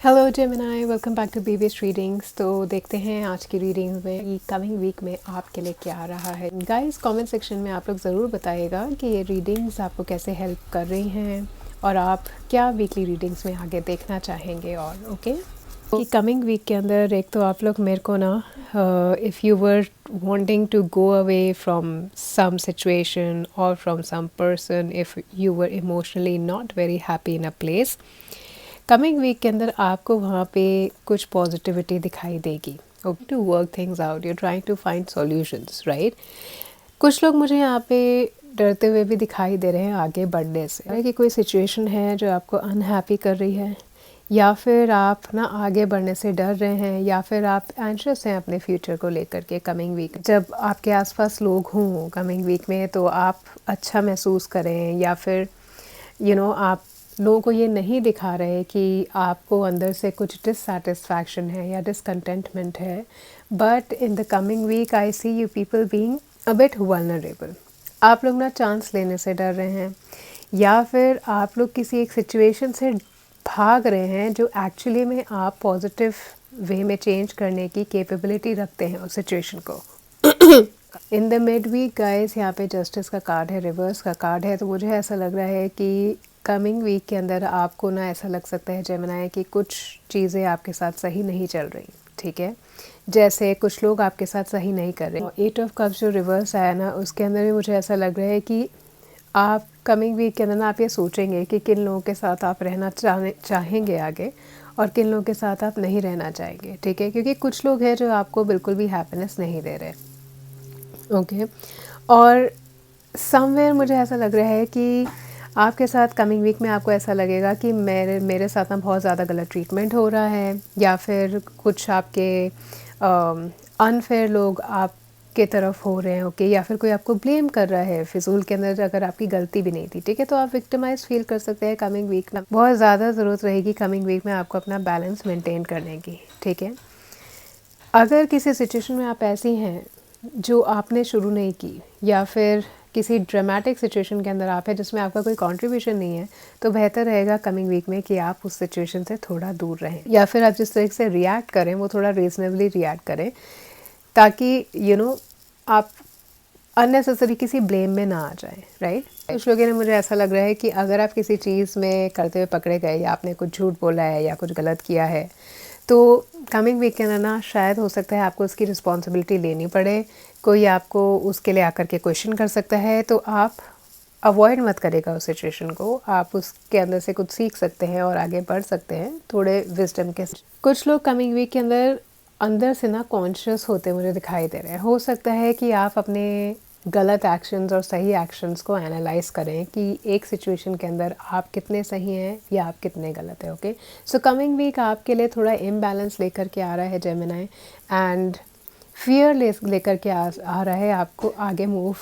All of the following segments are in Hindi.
Hello Gemini, welcome back to BBS readings. तो देखते हैं आज की रीडिंग में कमिंग वीक में आपके लिए क्या आ रहा है। गाइस कमेंट सेक्शन में आप लोग ज़रूर बताइएगा कि ये रीडिंग्स आपको कैसे हेल्प कर रही हैं और आप क्या वीकली रीडिंग्स में आगे देखना चाहेंगे। और ओके कि कमिंग वीक के अंदर एक तो आप लोग मेरे को ना if you were wanting to go away from some situation और from some person, if you were emotionally not very happy in a place, coming week के अंदर आपको वहाँ पे कुछ पॉजिटिविटी दिखाई देगी। Okay, to work things out, you trying to find solutions, right. कुछ लोग मुझे यहाँ पे डरते हुए भी दिखाई दे रहे हैं आगे बढ़ने से, कि कोई सिचुएशन है जो आपको अनहैप्पी कर रही है, या फिर आप ना आगे बढ़ने से डर रहे हैं, या फिर आप एंशियस हैं अपने फ्यूचर को लेकर के। कमिंग वीक जब आपके आसपास लोग हों कमिंग वीक में तो आप अच्छा महसूस करें, या फिर आप लोगों को ये नहीं दिखा रहे कि आपको अंदर से कुछ डिससैटिस्फैक्शन है या डिसकंटेंटमेंट है। But in the coming week I see you people being a bit vulnerable. आप लोग ना चांस लेने से डर रहे हैं, या फिर आप लोग किसी एक सिचुएशन से भाग रहे हैं जो एक्चुअली में आप पॉजिटिव वे में चेंज करने की कैपेबिलिटी रखते हैं उस सिचुएशन को। In the mid week guys, यहाँ पे जस्टिस का कार्ड है, रिवर्स का कार्ड है। तो मुझे ऐसा लग रहा है कि कमिंग वीक के अंदर आपको ना ऐसा लग सकता है जेमिनी कि कुछ चीज़ें आपके साथ सही नहीं चल रही, ठीक है। जैसे कुछ लोग आपके साथ सही नहीं कर रहे। 8 ऑफ कप्स जो रिवर्स आया ना, उसके अंदर भी मुझे ऐसा लग रहा है कि आप कमिंग वीक के अंदर ना आप ये सोचेंगे कि किन लोगों के साथ आप रहना चाहेंगे आगे, और किन लोगों के साथ आप नहीं रहना चाहेंगे, ठीक है। क्योंकि कुछ लोग हैं जो आपको बिल्कुल भी हैप्पीनेस नहीं दे रहे, ओके। और समवेयर मुझे ऐसा लग रहा है कि आपके साथ कमिंग वीक में आपको ऐसा लगेगा कि मेरे साथ ना बहुत ज़्यादा गलत ट्रीटमेंट हो रहा है, या फिर कुछ आपके अनफेयर लोग आपके तरफ हो रहे हैं, ओके। या फिर कोई आपको ब्लेम कर रहा है फिजूल के अंदर, अगर आपकी गलती भी नहीं थी, ठीक है। तो आप विक्टिमाइज फील कर सकते हैं कमिंग वीक ना। बहुत ज़्यादा ज़रूरत रहेगी कमिंग वीक में आपको अपना बैलेंस मेंटेन करने की, ठीक है। अगर किसी सिचुएशन में आप ऐसी हैं जो आपने शुरू नहीं की, या फिर किसी ड्रामेटिक सिचुएशन के अंदर आप हैं जिसमें आपका कोई कंट्रीब्यूशन नहीं है, तो बेहतर रहेगा कमिंग वीक में कि आप उस सिचुएशन से थोड़ा दूर रहें, या फिर आप जिस तरीके से रिएक्ट करें वो थोड़ा रीजनेबली रिएक्ट करें, ताकि आप अननेसेसरी किसी ब्लेम में ना आ जाए, राइट। कुछ लोगों ने मुझे ऐसा लग रहा है कि अगर आप किसी चीज़ में करते हुए पकड़े गए, या आपने कुछ झूठ बोला है या कुछ गलत किया है, तो कमिंग वीक के अंदर ना शायद हो सकता है आपको उसकी रिस्पॉन्सिबिलिटी लेनी पड़े। कोई आपको उसके लिए आकर के क्वेश्चन कर सकता है, तो आप अवॉइड मत करेगा उस सिचुएशन को। आप उसके अंदर से कुछ सीख सकते हैं और आगे बढ़ सकते हैं थोड़े विजडम के। कुछ लोग कमिंग वीक के अंदर से ना कॉन्शियस होते मुझे दिखाई दे रहे हैं। हो सकता है कि आप अपने गलत एक्शंस और सही एक्शंस को एनालाइज करें कि एक सिचुएशन के अंदर आप कितने सही हैं या आप कितने गलत हैं, ओके। सो कमिंग वीक आपके लिए थोड़ा इम्बैलेंस लेकर के आ रहा है जेमिनी, एंड फियर लेकर के आ रहा है आपको आगे मूव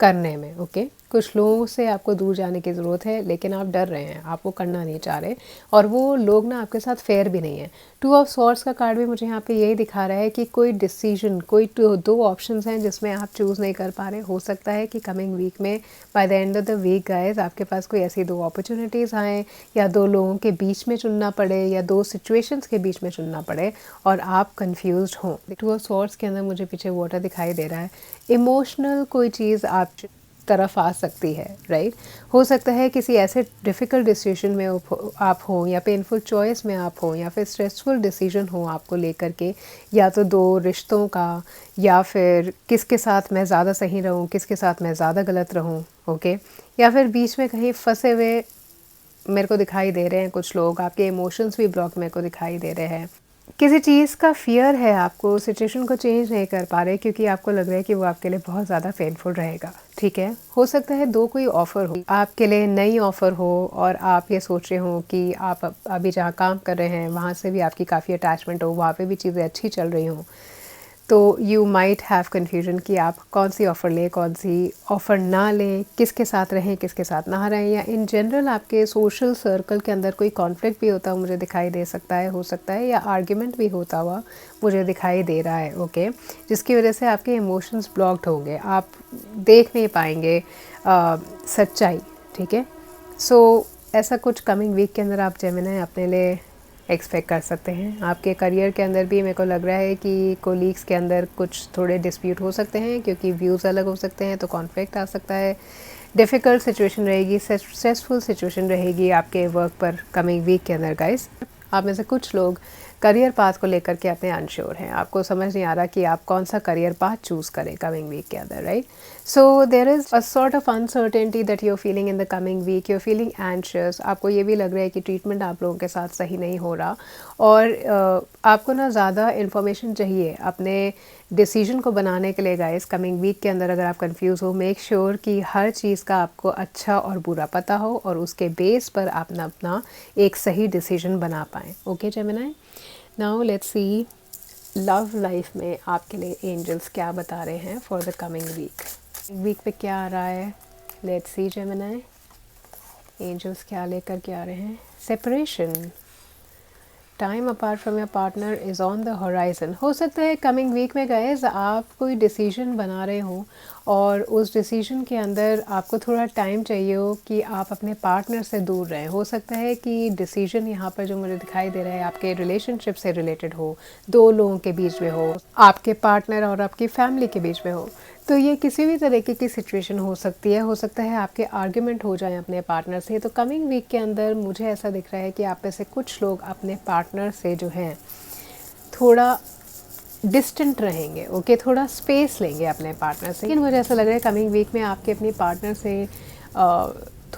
करने में, ओके। कुछ लोगों से आपको दूर जाने की ज़रूरत है, लेकिन आप डर रहे हैं, आप वो करना नहीं चाह रहे, और वो लोग ना आपके साथ फेयर भी नहीं है। 2 ऑफ सॉर्ड्स का कार्ड भी मुझे यहाँ पे यही दिखा रहा है कि कोई डिसीजन, कोई दो ऑप्शंस हैं जिसमें आप चूज़ नहीं कर पा रहे। हो सकता है कि कमिंग वीक में by the end of the week guys आपके पास कोई ऐसी 2 अपॉर्चुनिटीज़ आएँ, या 2 लोगों के बीच में चुनना पड़े, या 2 सिचुएशंस के बीच में चुनना पड़े, और आप कन्फ्यूज्ड हों। 2 ऑफ सॉर्ड्स के अंदर मुझे पीछे वाटर दिखाई दे रहा है। इमोशनल कोई चीज़ आप तरफ आ सकती है, राइट। हो सकता है किसी ऐसे डिफ़िकल्ट डिसीजन में आप हो, या पेनफुल चॉइस में आप हो, या फिर स्ट्रेसफुल डिसीजन हो आपको लेकर के, या तो 2 रिश्तों का, या फिर किसके साथ मैं ज़्यादा सही रहूं, किसके साथ मैं ज़्यादा गलत रहूं, ओके। या फिर बीच में कहीं फंसे हुए मेरे को दिखाई दे रहे हैं कुछ लोग। आपके इमोशंस भी ब्लॉक मेरे को दिखाई दे रहे हैं। किसी चीज़ का फियर है आपको, सिचुएशन को चेंज नहीं कर पा रहे क्योंकि आपको लग रहा है कि वो आपके लिए बहुत ज़्यादा पेनफुल रहेगा, ठीक है। हो सकता है 2 कोई ऑफ़र हो आपके लिए, नई ऑफ़र हो, और आप ये सोच रहे हो कि आप अभी जहाँ काम कर रहे हैं वहाँ से भी आपकी काफ़ी अटैचमेंट हो, वहाँ पे भी चीज़ें अच्छी चल रही हों। तो यू माइट हैव कन्फ्यूजन कि आप कौन सी ऑफ़र लें, कौन सी ऑफ़र ना लें, किसके साथ रहें, किसके साथ ना रहें, या इन जनरल आपके सोशल सर्कल के अंदर कोई कॉन्फ्लिक्ट भी होता हुआ मुझे दिखाई दे सकता है, हो सकता है, या आर्ग्यूमेंट भी होता हुआ मुझे दिखाई दे रहा है, ओके। जिसकी वजह से आपके इमोशंस ब्लॉक्ड होंगे, आप देख नहीं पाएंगे सच्चाई, ठीक है। सो ऐसा कुछ कमिंग वीक के अंदर आप जेमिनी अपने लिए एक्सपेक्ट कर सकते हैं। आपके करियर के अंदर भी मेरे को लग रहा है कि कोलीग्स के अंदर कुछ थोड़े डिस्प्यूट हो सकते हैं, क्योंकि व्यूज़ अलग हो सकते हैं, तो कॉन्फ्लिक्ट आ सकता है। डिफ़िकल्ट सिचुएशन रहेगी, स्ट्रेसफुल सिचुएशन रहेगी आपके वर्क पर कमिंग वीक के अंदर गाइस। आप में से कुछ लोग करियर पाथ को लेकर के अपने अनश्योर हैं, आपको समझ नहीं आ रहा कि आप कौन सा करियर पाथ चूज़ करें कमिंग वीक के अंदर, right? So there is a sort of uncertainty that you are feeling in the coming week, you are feeling anxious. आपको ये भी लग रहा है कि ट्रीटमेंट आप लोगों के साथ सही नहीं हो रहा, और आपको ना ज़्यादा इन्फॉर्मेशन चाहिए अपने डिसीजन को बनाने के लिए गाइस। कमिंग वीक के अंदर अगर आप कंफ्यूज हो, मेक श्योर कि हर चीज़ का आपको अच्छा और बुरा पता हो, और उसके बेस पर आप अपना एक सही डिसीजन बना पाएँ। Okay Gemini, now let's see love life में आपके लिए एंजल्स क्या बता रहे हैं फॉर द कमिंग वीक पे क्या आ रहा है। लेट्स सी जेमिनी, एंजल्स क्या लेकर के आ रहे हैं। Separation, time apart from your partner is on the horizon. हो सकता है कमिंग वीक में गाइस आप कोई डिसीजन बना रहे हो, और उस डिसीजन के अंदर आपको थोड़ा टाइम चाहिए हो कि आप अपने पार्टनर से दूर रहें। हो सकता है कि डिसीजन यहाँ पर जो मुझे दिखाई दे रहा है आपके रिलेशनशिप से रिलेटेड हो, दो लोगों के बीच में हो, आपके पार्टनर और आपकी फैमिली के बीच में हो। तो ये किसी भी तरीके की सिचुएशन हो सकती है। हो सकता है आपके आर्ग्यूमेंट हो जाएं अपने पार्टनर से। तो कमिंग वीक के अंदर मुझे ऐसा दिख रहा है कि आप में से कुछ लोग अपने पार्टनर से जो हैं थोड़ा डिस्टेंट रहेंगे, ओके, थोड़ा स्पेस लेंगे अपने पार्टनर से। लेकिन मुझे ऐसा लग रहा है कमिंग वीक में आपके अपनी पार्टनर से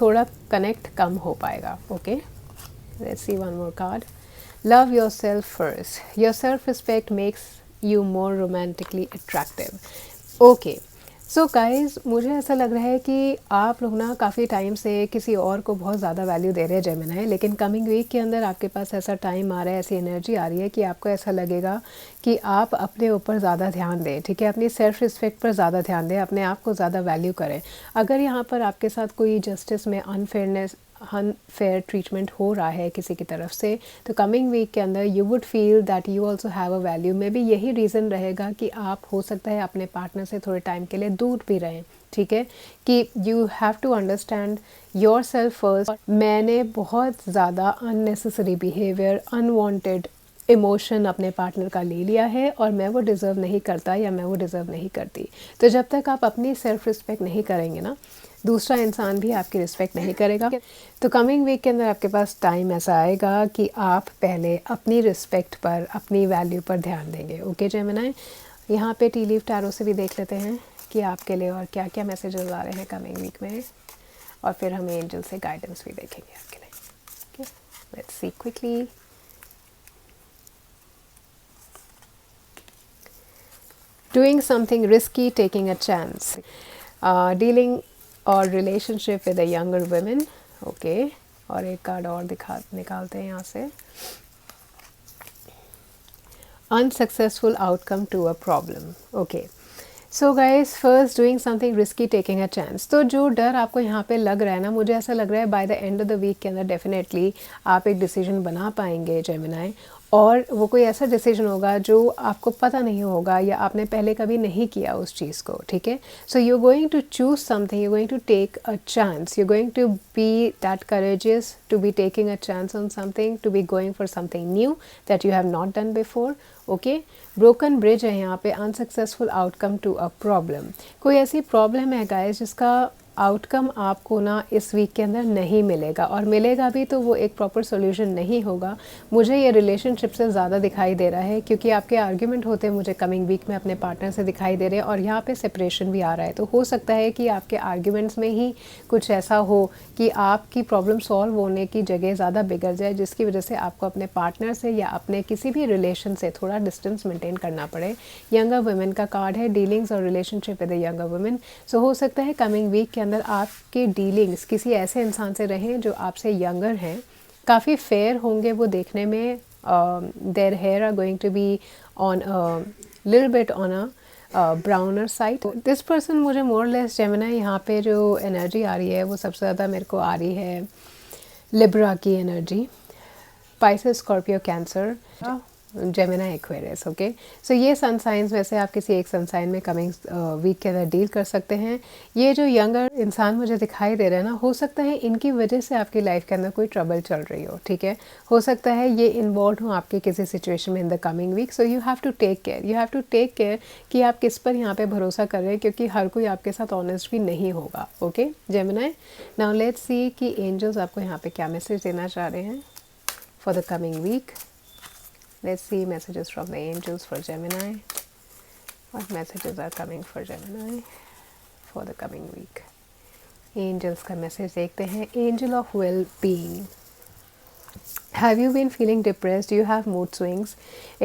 थोड़ा कनेक्ट कम हो पाएगा। Okay, let's see one more card. Love your self first, your self respect makes you more romantically attractive. Okay, so guys मुझे ऐसा लग रहा है कि आप लोग ना काफ़ी टाइम से किसी और को बहुत ज़्यादा वैल्यू दे रहे हैं जेमिनी, लेकिन कमिंग वीक के अंदर आपके पास ऐसा टाइम आ रहा है, ऐसी एनर्जी आ रही है कि आपको ऐसा लगेगा कि आप अपने ऊपर ज़्यादा ध्यान दें, ठीक है, अपनी सेल्फ रिस्पेक्ट पर ज़्यादा ध्यान दें, अपने आप को ज़्यादा वैल्यू करें। अगर यहाँ पर आपके साथ कोई जस्टिस में अनफेयर ट्रीटमेंट हो रहा है किसी की तरफ से, तो कमिंग वीक के अंदर you would feel that you also have a value. May be यही रीज़न रहेगा कि आप हो सकता है अपने पार्टनर से थोड़े टाइम के लिए दूर भी रहें, ठीक है, कि you have to understand your self first. मैंने बहुत ज़्यादा अननेसेसरी बिहेवियर, अनवांटेड इमोशन अपने पार्टनर का ले लिया है, और मैं वो डिज़र्व नहीं करता या मैं वो डिज़र्व नहीं करती। तो जब तक आप अपनी सेल्फ रिस्पेक्ट नहीं करेंगे ना, दूसरा इंसान भी आपकी रिस्पेक्ट नहीं करेगा। तो कमिंग वीक के अंदर आपके पास टाइम ऐसा आएगा कि आप पहले अपनी रिस्पेक्ट पर, अपनी वैल्यू पर ध्यान देंगे। ओके जेमिनी, यहाँ पे टी लीफ टैरो से भी देख लेते हैं कि आपके लिए और क्या क्या मैसेजेस आ रहे हैं कमिंग वीक में, और फिर हम एंजल से गाइडेंस भी देखेंगे आपके लिए। Okay, let's see quickly. Doing something risky, taking a chance, dealing or relationship with a younger women. Okay, और एक कार्ड और निकालते हैं यहाँ से। Unsuccessful outcome to a problem. Okay, so guys first doing something risky, taking a chance. तो जो डर आपको यहाँ पे लग रहा है ना, मुझे ऐसा लग रहा है by the end of the week के अंदर डेफिनेटली आप एक डिसीजन बना पाएंगे जेमिनी, और वो कोई ऐसा डिसीजन होगा जो आपको पता नहीं होगा या आपने पहले कभी नहीं किया उस चीज़ को, ठीक है। So you going to choose something, you going to take a chance, you going to be that courageous to be taking a chance on something, to be going for something new that you have not done before. Okay, broken bridge है यहाँ पे, unsuccessful outcome to a problem. कोई ऐसी प्रॉब्लम है गाइस जिसका आउटकम आपको ना इस वीक के अंदर नहीं मिलेगा, और मिलेगा भी तो वो एक प्रॉपर सॉल्यूशन नहीं होगा। मुझे ये रिलेशनशिप से ज़्यादा दिखाई दे रहा है, क्योंकि आपके आर्ग्यूमेंट होते हैं मुझे कमिंग वीक में अपने पार्टनर से दिखाई दे रहे हैं, और यहाँ पे सेपरेशन भी आ रहा है। तो हो सकता है कि आपके आर्ग्यूमेंट्स में ही कुछ ऐसा हो कि आपकी प्रॉब्लम सॉल्व होने की जगह ज़्यादा बिगड़ जाए, जिसकी वजह से आपको अपने पार्टनर से या अपने किसी भी रिलेशन से थोड़ा डिस्टेंस मेंटेन करना पड़े। यंगर वुमेन का कार्ड है, डीलिंग्स और relationship with the younger women. So हो सकता है कमिंग वीक के अंदर आपके डीलिंग्स किसी ऐसे इंसान से रहें जो आपसे यंगर हैं, काफ़ी फेयर होंगे वो देखने में, their hair are going to be on little bit on a browner side. This person, मुझे मोर लेस जेमिनी यहाँ पे जो एनर्जी आ रही है वो सबसे ज़्यादा मेरे को आ रही है लिब्रा की energy, Pisces, Scorpio, Cancer. Gemini Aquarius. Okay, so ये सन साइंस में से आप किसी एक सन साइन में कमिंग वीक के अंदर डील कर सकते हैं। ये जो यंगर इंसान मुझे दिखाई दे रहा है ना, हो सकता है इनकी वजह से आपकी लाइफ के अंदर कोई ट्रबल चल रही हो, ठीक है, हो सकता है ये इन्वॉल्व हो आपके किसी सिचुएशन में in the coming week. So you have to take care, you have to take care कि आप किस पर यहाँ पे भरोसा कर रहे हैं, क्योंकि हर कोई आपके साथ ऑनेस्ट भी नहीं होगा। Okay Gemini, now let's see कि एंजल्स आपको यहाँ पे क्या मैसेज देना चाह रहे हैं for the coming week. Let's see messages from the angels for Gemini. What messages are coming for Gemini for the coming week? Angels का मैसेज देखते हैं। Angel of well-being. Have you been feeling depressed? Do you have mood swings?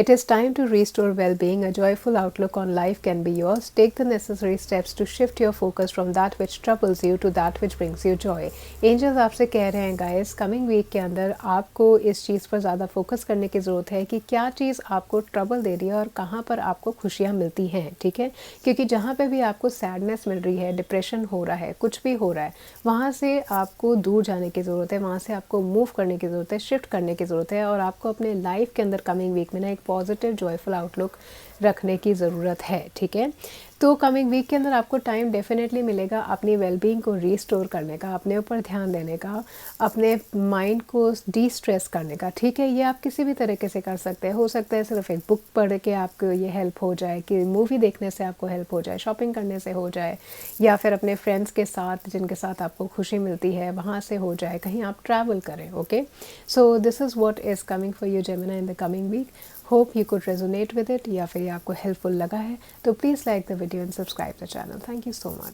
It is time to restore well-being. A joyful outlook on life can be yours. Take the necessary steps to shift your focus from that which troubles you to that which brings you joy. Angels आपसे कह रहे हैं guys, coming week के अंदर आपको इस चीज़ पर ज़्यादा फोकस करने की ज़रूरत है कि क्या चीज़ आपको ट्रबल दे रही है और कहाँ पर आपको खुशियाँ मिलती हैं, ठीक है, क्योंकि जहाँ पे भी आपको सैडनेस मिल रही है, डिप्रेशन हो रहा है, कुछ भी हो रहा है, वहाँ से आपको दूर जाने की ज़रूरत है, वहाँ से आपको मूव करने की ज़रूरत है, शिफ्ट करने की ज़रूरत है, और आपको अपने लाइफ के अंदर कमिंग वीक में ना एक पॉजिटिव जॉयफुल आउटलुक रखने की ज़रूरत है, ठीक है। तो कमिंग वीक के अंदर आपको टाइम डेफिनेटली मिलेगा अपनी वेलबींग को रीस्टोर करने का, अपने ऊपर ध्यान देने का, अपने माइंड को डी स्ट्रेस करने का, ठीक है। ये आप किसी भी तरीके से कर सकते हैं। हो सकता है सिर्फ एक बुक पढ़ के आपको ये हेल्प हो जाए, कि मूवी देखने से आपको हेल्प हो जाए, शॉपिंग करने से हो जाए, या फिर अपने फ्रेंड्स के साथ जिनके साथ आपको खुशी मिलती है वहाँ से हो जाए, कहीं आप ट्रैवल करें। Okay, so this is what is coming for you Gemini in the coming week. Hope you could resonate with it, या फिर ये आपको हेल्पफुल लगा है तो please like the video and subscribe the channel. Thank you so much.